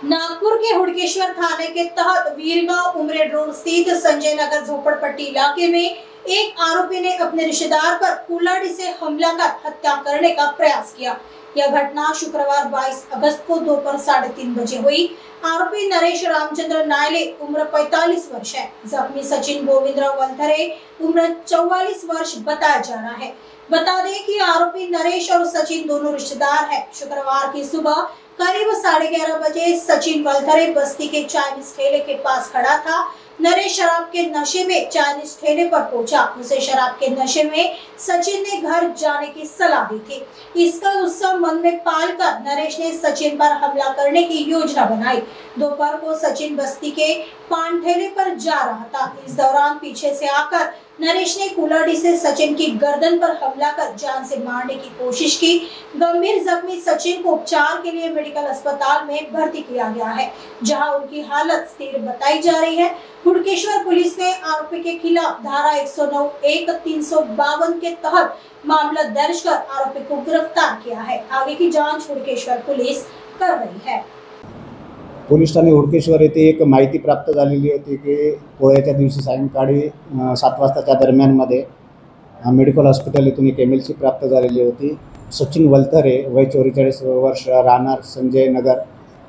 नागपुर के हुड़केश्वर थाने के तहत वीरगांव उमरेड रोड स्थित संजय नगर झोपड़पट्टी इलाके में एक आरोपी ने अपने रिश्तेदार पर कुल्हाड़ी से हमला कर हत्या करने का प्रयास किया। यह घटना शुक्रवार 22 अगस्त को दोपहर 3:30 बजे हुई। आरोपी नरेश रामचंद्र नायले उम्र 45 वर्ष है। जख्मी सचिन गोविंदराव वलथरे उम्र 44 वर्ष बताया जा रहा है। बता दें कि आरोपी नरेश और सचिन दोनों रिश्तेदार हैं। शुक्रवार की सुबह करीब 11:30 बजे सचिन वलथरे बस्ती के चाइनीज ठेले के पास खड़ा था। नरेश शराब के नशे में चाइनीज ठेले पर पहुंचा। उसे शराब के नशे में सचिन ने घर जाने की सलाह दी थी। इसका गुस्सा मन में पालकर नरेश ने सचिन पर हमला करने की योजना बनाई। दोपहर को सचिन बस्ती के पान ठेले पर जा रहा था। इस दौरान पीछे से आकर नरेश ने कुल्हाड़ी से सचिन की गर्दन पर हमला कर जान से मारने की कोशिश की। गंभीर जख्मी सचिन को उपचार के लिए मेडिकल अस्पताल में भर्ती किया गया है, जहां उनकी हालत स्थिर बताई जा रही है। हुड़केश्वर पुलिस ने आरोपी के खिलाफ धारा 109(1) 352 के तहत मामला दर्ज कर आरोपी को गिरफ्तार किया है। आगे की जांच हुड़केश्वर पुलिस कर रही है। पोलीस ठाणे हुडकेश्वर येथे एक माहिती प्राप्त झालेली होती की पोळ्याच्या दिवशी सायंकाळी 7 वाजताच्या दरम्यानमध्ये मेडिकल हॉस्पिटल येथून एक एमएलसी प्राप्त झालेली होती। सचिन वलथरे वय 44 वर्ष, राहणार संजय नगर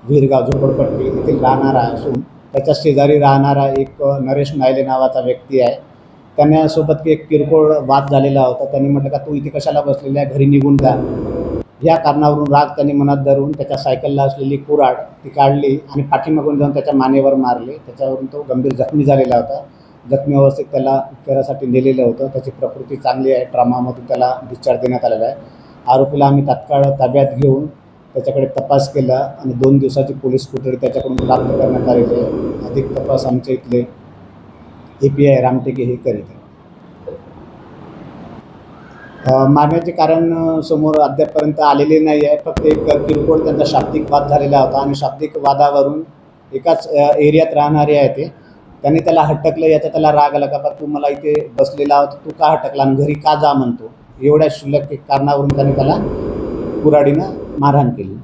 वीरगाव झोपडपट्टी येथील राहणारा असून त्याच्या शेजारी राहणारा एक नरेश नायले नावाचा व्यक्ती आहे। त्याच्यासोबत एक किरकोळ वाद झालेला होता। त्यांनी म्हटलं का तू इथे कशाला बसलेला आहे, घरी निघून जा। या कारणावरून राग त्यांनी मनात धरून त्याच्या सायकलला असलेली कुऱ्हाड ती काढली आणि पाठीमागून जाऊन त्याच्या मानेवर मारले। त्याच्यावरून तो गंभीर जखमी झालेला होता। जखमी अवस्थेत त्याला उपचारासाठी नेलेलं होतं। त्याची प्रकृती चांगली आहे। ट्रॉमामधून त्याला डिस्चार्ज देण्यात आलेला आहे। आरोपीला आम्ही तात्काळ ताब्यात घेऊन त्याच्याकडे तपास केला आणि 2 दिवसाची पोलीस कोठडी त्याच्याकडून प्राप्त करण्यात आलेली आहे। अधिक तपास आमचे इथले API रामटेके हे करीत आहे। मारण्याचे कारण समोर अद्यापपर्यंत आलेले नाही आहे। फक्त एक किरकोळ त्यांचा शाब्दिक वाद झालेला होता आणि शाब्दिक वादावरून एकाच एरियात राहणारे आहे ते त्यांनी त्याला हटकलं। याचा त्याला राग आला का तू मला इथे बसलेला आहोत, तू का हटकला आणि घरी का जा म्हणतो। एवढ्या क्षुल्लक कारणावरून त्याने त्याला कुऱ्हाडीनं मारहाण केली।